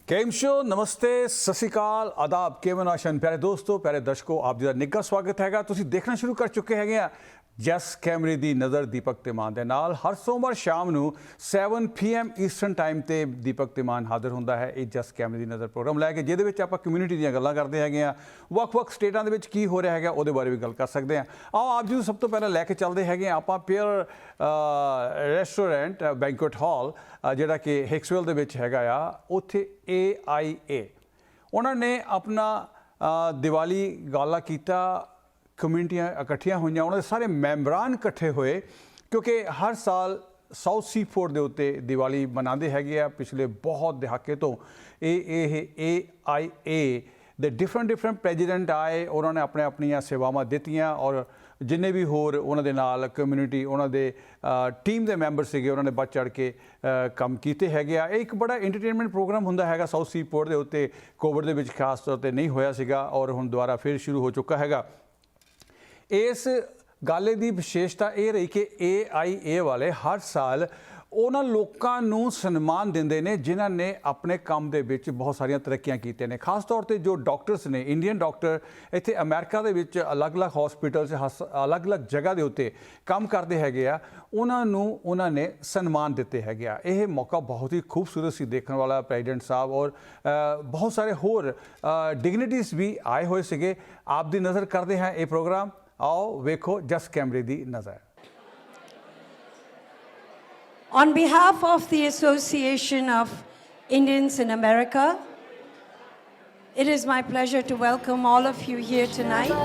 केम show नमस्ते सत श्री अकाल आदाब केवन आशन प्यारे दोस्तों प्यारे दर्शकों आप जी का निੱਘਾ स्वागत हैगा। ਤੁਸੀਂ देखना शुरू कर चुके हैगे आ जस कैमरे ਦੀ नज़र दीपक तिमान ਦੇ ਨਾਲ हर सोमवार शाम ਨੂੰ 7 PM ਈਸਟਰਨ टाइम ਤੇ दीपक तिमान ਹਾਜ਼ਰ ਹੁੰਦਾ ਹੈ ਇਹ ਜਸ ਕੈਮਰੇ ਦੀ ਨਜ਼ਰ ਪ੍ਰੋਗਰਾਮ ਲੈ ਕੇ ਜਿਹਦੇ ਵਿੱਚ ਆਪਾਂ ਕਮਿਊਨਿਟੀ ਦੀਆਂ ਗੱਲਾਂ ਕਰਦੇ ਹੈਗੇ ਆ ਵੱਖ-ਵੱਖ ਸਟੇਟਾਂ ਦੇ ਵਿੱਚ ਕੀ ਹੋ ਰਿਹਾ ਹੈਗਾ ਉਹਦੇ ਬਾਰੇ ਵੀ ਗੱਲ ਕਰ ਸਕਦੇ ਆ। ਆਓ ਆਪ ਜੀ ਨੂੰ ਸਭ ਤੋਂ ਪਹਿਲਾਂ ਲੈ ਕੇ ਚੱਲਦੇ ਹੈਗੇ ਆਪਾਂ ਪੀਅਰ ਰੈਸਟੋਰੈਂਟ ਬੈਂਕੁਏਟ ਹਾਲ ਜਿਹੜਾ ਕਿ ਹਿਕਸਵਿਲ ਦੇ ਵਿੱਚ ਹੈਗਾ ਆ ਉੱਥੇ AIA ਉਹਨਾਂ ਨੇ ਆਪਣਾ ਦੀਵਾਲੀ ਗਾਲਾ ਕੀਤਾ ਕਮਿਊਨਿਟੀਆਂ ਇਕੱਠੀਆਂ ਹੋਈਆਂ ਉਹਨਾਂ ਦੇ ਸਾਰੇ ਮੈਂਬਰਾਂ ਇਕੱਠੇ ਹੋਏ ਕਿਉਂਕਿ ਹਰ ਸਾਲ ਸਾਊਥ ਸੀਫੋਰਡ ਦੇ ਉੱਤੇ ਦੀਵਾਲੀ ਮਨਾਉਂਦੇ ਹੈਗੇ ਆ ਪਿਛਲੇ ਬਹੁਤ ਦਹਾਕੇ ਤੋਂ ਇਹ AIA ਦੇ ਡਿਫਰੈਂਟ ਪ੍ਰੈਜ਼ੀਡੈਂਟ ਆਏ ਉਹਨਾਂ ਨੇ ਆਪਣੀਆਂ ਸੇਵਾਵਾਂ ਦਿੱਤੀਆਂ ਔਰ ਜਿੰਨੇ ਵੀ ਹੋਰ ਉਹਨਾਂ ਦੇ ਨਾਲ ਕਮਿਊਨਿਟੀ ਉਹਨਾਂ ਦੇ ਟੀਮ ਦੇ ਮੈਂਬਰ ਸੀਗੇ ਉਹਨਾਂ ਨੇ ਵੱਧ ਚੜ੍ਹ ਕੇ ਕੰਮ ਕੀਤੇ ਹੈਗੇ ਆ। ਇਹ ਇੱਕ ਬੜਾ ਐਂਟਰਟੇਨਮੈਂਟ ਪ੍ਰੋਗਰਾਮ ਹੁੰਦਾ ਹੈਗਾ ਸਾਊਥ ਸੀਫੋਰਡ ਦੇ ਉੱਤੇ ਕੋਵਿਡ ਦੇ ਵਿੱਚ ਖਾਸ ਤੌਰ 'ਤੇ ਨਹੀਂ ਹੋਇਆ ਸੀਗਾ ਔਰ ਹੁਣ ਦੁਬਾਰਾ ਫਿਰ ਸ਼ੁਰੂ ਹੋ ਚੁੱਕਾ ਹੈਗਾ। ਇਸ ਗੱਲ ਦੀ ਵਿਸ਼ੇਸ਼ਤਾ ਇਹ ਰਹੀ ਕਿ AIA ਵਾਲੇ ਹਰ ਸਾਲ ਉਹਨਾਂ ਲੋਕਾਂ ਨੂੰ ਸਨਮਾਨ ਦਿੰਦੇ ਨੇ ਜਿਨ੍ਹਾਂ ਨੇ ਆਪਣੇ ਕੰਮ ਦੇ ਵਿੱਚ ਬਹੁਤ ਸਾਰੀਆਂ ਤਰੱਕੀਆਂ ਕੀਤੀਆਂ ਨੇ। ਖਾਸ ਤੌਰ ਤੇ ਜੋ ਡਾਕਟਰਸ ਨੇ ਇੰਡੀਅਨ ਡਾਕਟਰ ਇੱਥੇ ਅਮਰੀਕਾ ਦੇ ਵਿੱਚ ਅਲੱਗ-ਅਲੱਗ ਹਸਪੀਟਲ 'ਚ ਅਲੱਗ-ਅਲੱਗ ਜਗ੍ਹਾ ਦੇ ਉੱਤੇ ਕੰਮ ਕਰਦੇ ਹੈਗੇ ਆ ਉਹਨਾਂ ਨੂੰ ਉਹਨਾਂ ਨੇ ਸਨਮਾਨ ਦਿੱਤੇ ਹੈਗੇ ਆ। ਇਹ ਮੌਕਾ ਬਹੁਤ ਹੀ ਖੂਬਸੂਰਤ ਸੀ ਦੇਖਣ ਵਾਲਾ ਪ੍ਰੈਜ਼ੀਡੈਂਟ ਸਾਹਿਬ ਔਰ ਬਹੁਤ ਸਾਰੇ ਹੋਰ ਡਿਗਨਿਟੀਜ਼ ਵੀ ਆਏ ਹੋਏ ਸੀਗੇ। ਆਪ ਦੀ ਨਜ਼ਰ ਕਰਦੇ ਹਾਂ ਇਹ ਪ੍ਰੋਗਰਾਮ आओ वेखो जस कैमरे दी नज़र। On behalf of the Association of Indians in America, it is my pleasure to welcome all of you here tonight.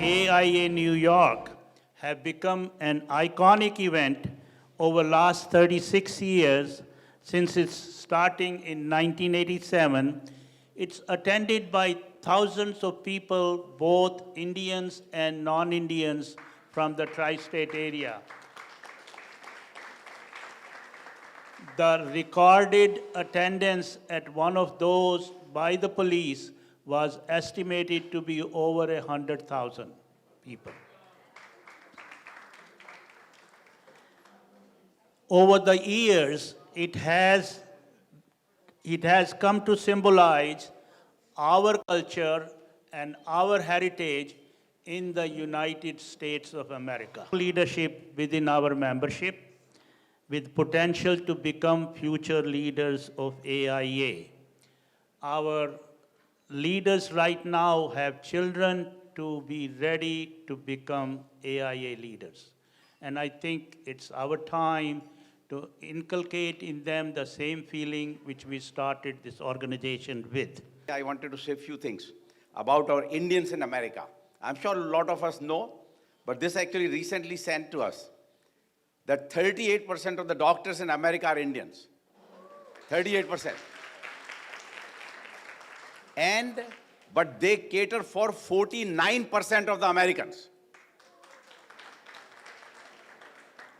AIA New York have become an iconic event over last 36 years since its starting in 1987. It's attended by thousands of people, both Indians and non-Indians from the tri-state area. The recorded attendance at one of those by the police was estimated to be over 100,000 people. Over the years, it has come to symbolize our culture and our heritage in the United States of America. Leadership within our membership with potential to become future leaders of AIA. Our leaders right now have children to be ready to become AIA leaders. And I think it's our time to inculcate in them the same feeling which we started this organization with. I wanted to say a few things about our Indians in America. I'm sure a lot of us know, but this actually recently sent to us that 38% of the doctors in America are Indians. 38%. But they cater for 49% of the Americans.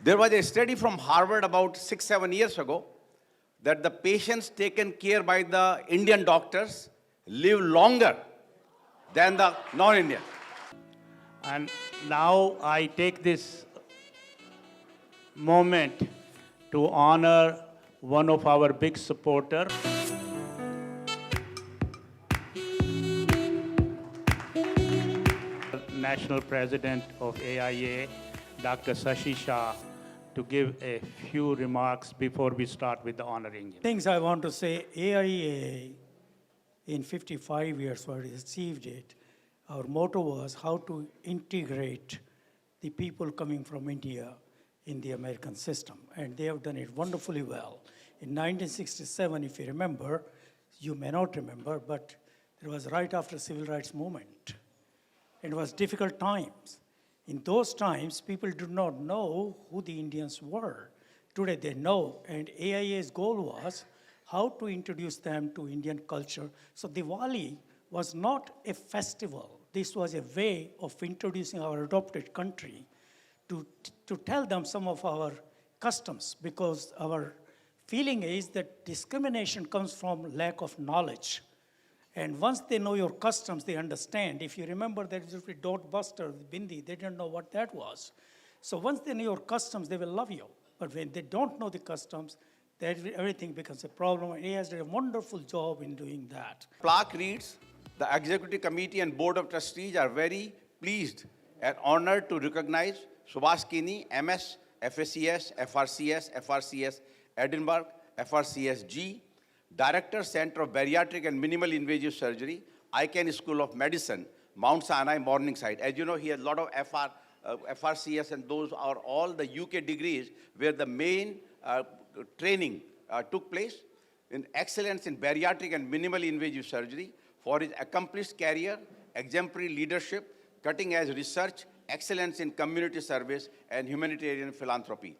There was a study from Harvard about 6-7 years ago that the patients taken care by the Indian doctors live longer than the non-Indian. And now I take this moment to honor one of our big supporters. National President of AIA, Dr. Shashi Shah, to give a few remarks before we start with the honoring. Things I want to say, AIA in 55 years we received it. Our motto was how to integrate the people coming from India in the American system, and they have done it wonderfully well. In 1967, if you remember, you may not remember, but it was right after the Civil Rights Movement. It was difficult times. In those times, people did not know who the Indians were. Today they know, and AIA's goal was how to introduce them to Indian culture. So Diwali was not a festival. This was a way of introducing our adopted country to tell them some of our customs, because our feeling is that discrimination comes from lack of knowledge. And once they know your customs, they understand. If you remember that used to be dot buster, bindi, they didn't know what that was. So once they know your customs, they will love you. But when they don't know the customs, everything becomes a problem. And AIA has done a wonderful job in doing that. Plaque reads, the Executive Committee and Board of Trustees are very pleased and honored to recognize Subhash Kini, MS, FACS, FRCS, FRCS, Edinburgh, FRCS-G, Director, Center of Bariatric and Minimal Invasive Surgery, ICANN School of Medicine, Mount Sinai, Morningside. As you know, he has a lot of FRCS, and those are all the UK degrees where the main training took place in excellence in bariatric and minimal invasive surgery for his accomplished career, exemplary leadership, cutting-edge research, excellence in community service, and humanitarian philanthropy.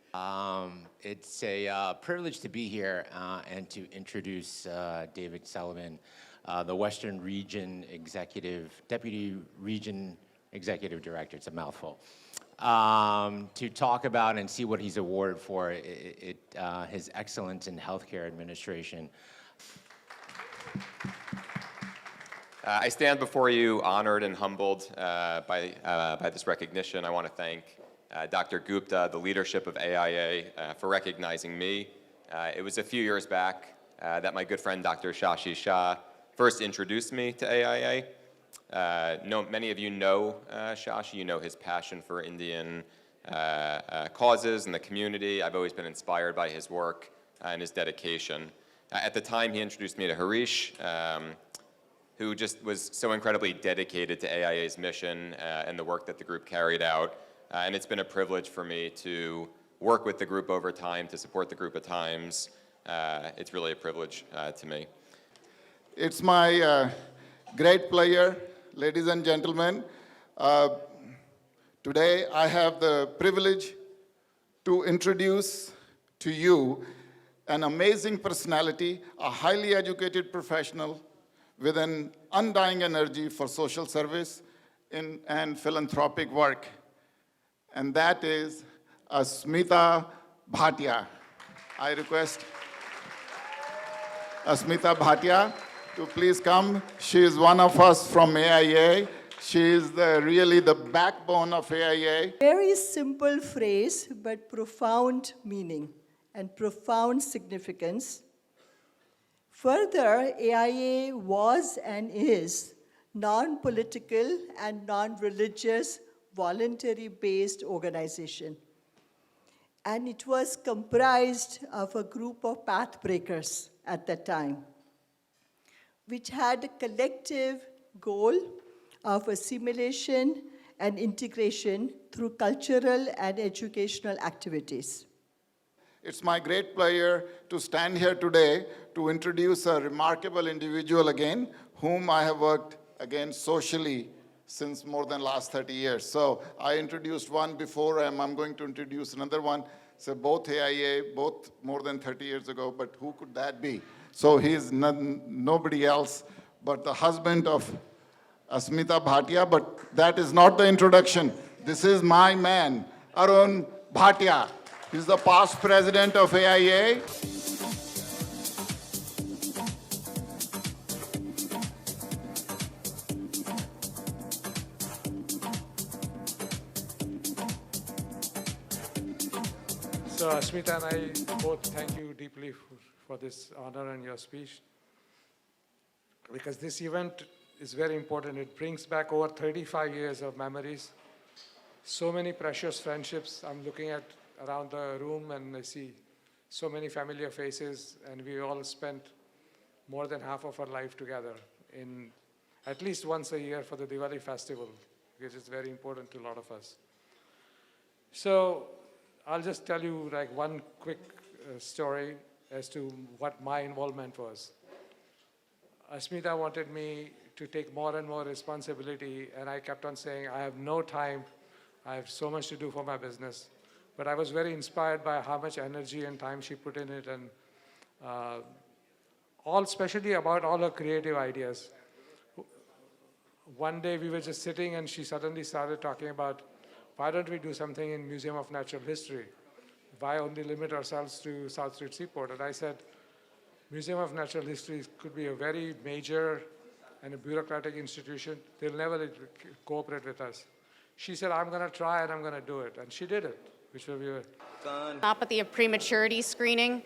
It's a privilege to be here and to introduce David Sullivan, the Western Region Deputy Region Executive Director. It's a mouthful. To talk about and see what he's awarded for his excellence in healthcare administration. I stand before you honored and humbled by this recognition. I want to thank Dr. Gupta, the leadership of AIA, for recognizing me. It was a few years back that my good friend Dr. Shashi Shah first introduced me to AIA. Many of you know Shashi. You know his passion for Indian causes and the community. I've always been inspired by his work and his dedication. At the time, he introduced me to Harish, who just was so incredibly dedicated to AIA's mission and the work that the group carried out. And it's been a privilege for me to work with the group over time, to support the group at times. It's really a privilege to me. It's my great pleasure, ladies and gentlemen. Today I have the privilege to introduce to you an amazing personality, a highly educated professional with an undying energy for social service and philanthropic work. And that is Asmita Bhatia. I request Asmita Bhatia to please come. She is one of us from AIA. She is really the backbone of AIA. Very simple phrase, but profound meaning and profound significance. Further, AIA was and is non-political and non-religious, voluntary-based organization. And it was comprised of a group of path breakers at that time, which had a collective goal of assimilation and integration through cultural and educational activities. It's my great pleasure to stand here today to introduce a remarkable individual again, whom I have worked again socially since more than last 30 years. So I introduced one before, and I'm going to introduce another one. So both AIA, both more than 30 years ago, but who could that be? So he's nobody else but the husband of Asmita Bhatia, but that is not the introduction. This is my man, Arun Bhatia. He's the past president of AIA. So Asmita and I both thank you deeply for this honor and your speech, because this event is very important. It brings back over 35 years of memories, so many precious friendships. I'm looking at around the room and I see so many familiar faces, and we all spent more than half of our life together in at least once a year for the Diwali festival, which is very important to a lot of us. So I'll just tell you like one quick story as to what my involvement was. Asmita wanted me to take more and more responsibility, and I kept on saying, I have no time, I have so much to do for my business. But I was very inspired by how much energy and time she put in it, and especially about all her creative ideas. One day we were just sitting and she suddenly started talking about, why don't we do something in Museum of Natural History? Why only limit ourselves to South Street Seaport? And I said, Museum of Natural History could be a very major and a bureaucratic institution, they'll never cooperate with us. She said, I'm going to try and I'm going to do it. And she did it, which we were. Apathy of prematurity screening.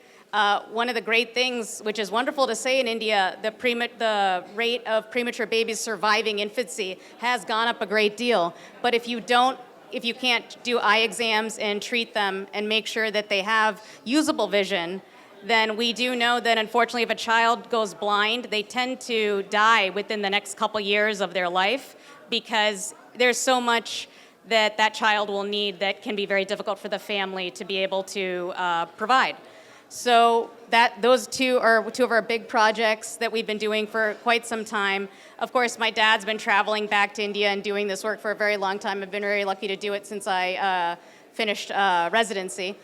One of the great things, which is wonderful to say in India, the rate of premature babies surviving infancy has gone up a great deal. But if you can't do eye exams and treat them and make sure that they have usable vision, then we do know that unfortunately if a child goes blind, they tend to die within the next couple years of their life because there's so much that child will need that can be very difficult for the family to be able to provide. So those two are two of our big projects that we've been doing for quite some time. Of course, my dad's been traveling back to India and doing this work for a very long time. I've been very lucky to do it since I finished residency.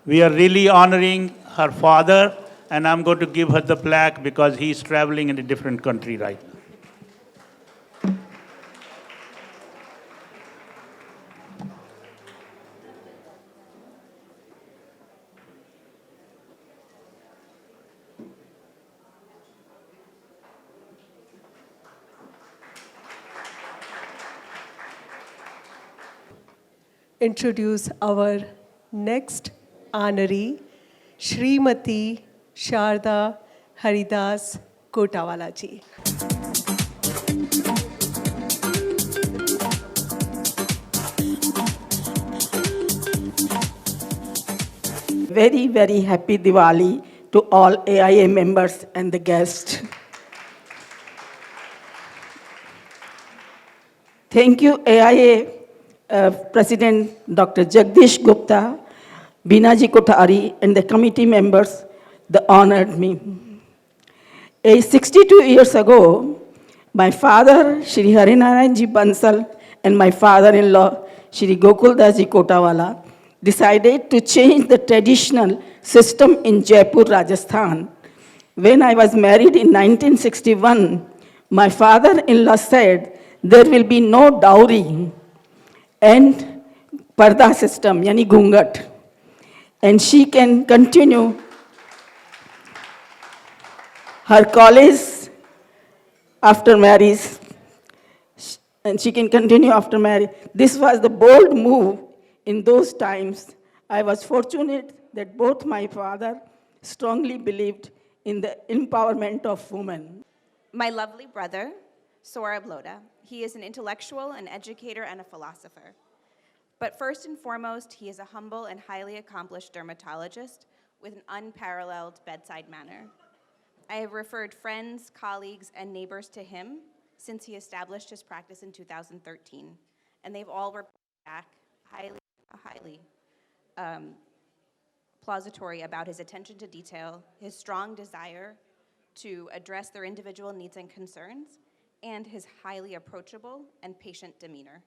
We are really honoring her father, and I'm going to give her the plaque because he's traveling in a different country right now. Introduce our next honoree, Shrimati Sharda Haridas Kotawala ji. Very, very happy Diwali to all AIA members and the guests. Thank you, AIA President Dr. Jagdish Gupta, Binaji Kothari, and the committee members that honored me. 62 years ago, my father, Shri Harinarayanji Bansal, and my father-in-law, Shri Gokuldaji Kotawala, decided to change the traditional system in Jaipur, Rajasthan. When I was married in 1961, my father-in-law said there will be no dowry and parda system, yani ghungat. And she can continue her college after marriage, and she can continue after marriage. This was the bold move in those times. I was fortunate that both my father strongly believed in the empowerment of women. My lovely brother, Saurabh Lodha. He is an intellectual, an educator, and a philosopher. But first and foremost, he is a humble and highly accomplished dermatologist with an unparalleled bedside manner. I have referred friends, colleagues, and neighbors to him since he established his practice in 2013, and they've all reported back highly plausitory about his attention to detail, his strong desire to address their individual needs and concerns, and his highly approachable and patient demeanor.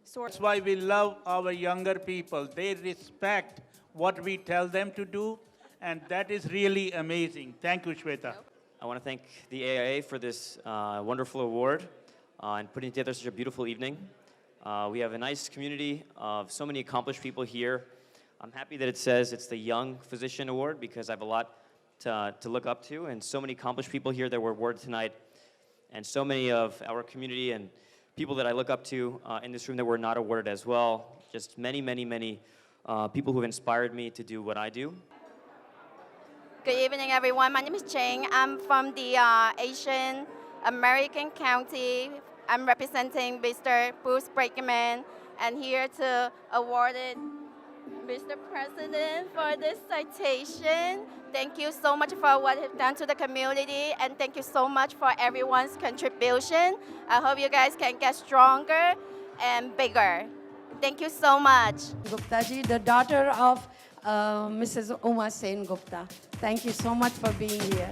So that's why we love our younger people. They respect what we tell them to do, and that is really amazing. Thank you, Shweta. I want to thank the AIA for this wonderful award and putting together such a beautiful evening. We have a nice community of so many accomplished people here. I'm happy that it says it's the Young Physician Award because I have a lot to look up to, and so many accomplished people here that were awarded tonight, and so many of our community and people that I look up to in this room that were not awarded as well. Just many people who have inspired me to do what I do. Good evening, everyone. My name is Cheng. I'm from the Asian American County. I'm representing Mr. Bruce Brakeman, and here to award it Mr. President for this citation. Thank you so much for what you've done to the community, and thank you so much for everyone's contribution. I hope you guys can get stronger and bigger. Thank you so much. Gupta ji, the daughter of Mrs. Uma Sen Gupta. Thank you so much for being here.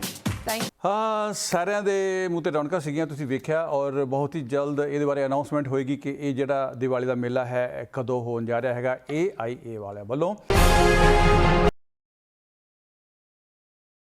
ਹਾਂ ਸਾਰਿਆਂ ਦੇ ਮੂੰਹ ਤੇ ਰੌਣਕਾਂ ਸੀਗੀਆਂ ਤੁਸੀਂ ਵੇਖਿਆ ਔਰ ਬਹੁਤ ਹੀ ਜਲਦ ਇਹਦੇ ਬਾਰੇ ਅਨਾਉਂਸਮੈਂਟ ਹੋਏਗੀ ਕਿ ਇਹ ਜਿਹੜਾ ਦੀਵਾਲੀ ਦਾ ਮੇਲਾ ਹੈ ਕਦੋਂ ਹੋਣ ਜਾ ਰਿਹਾ ਹੈਗਾ AIA ਵਾਲਿਆਂ ਵੱਲੋਂ।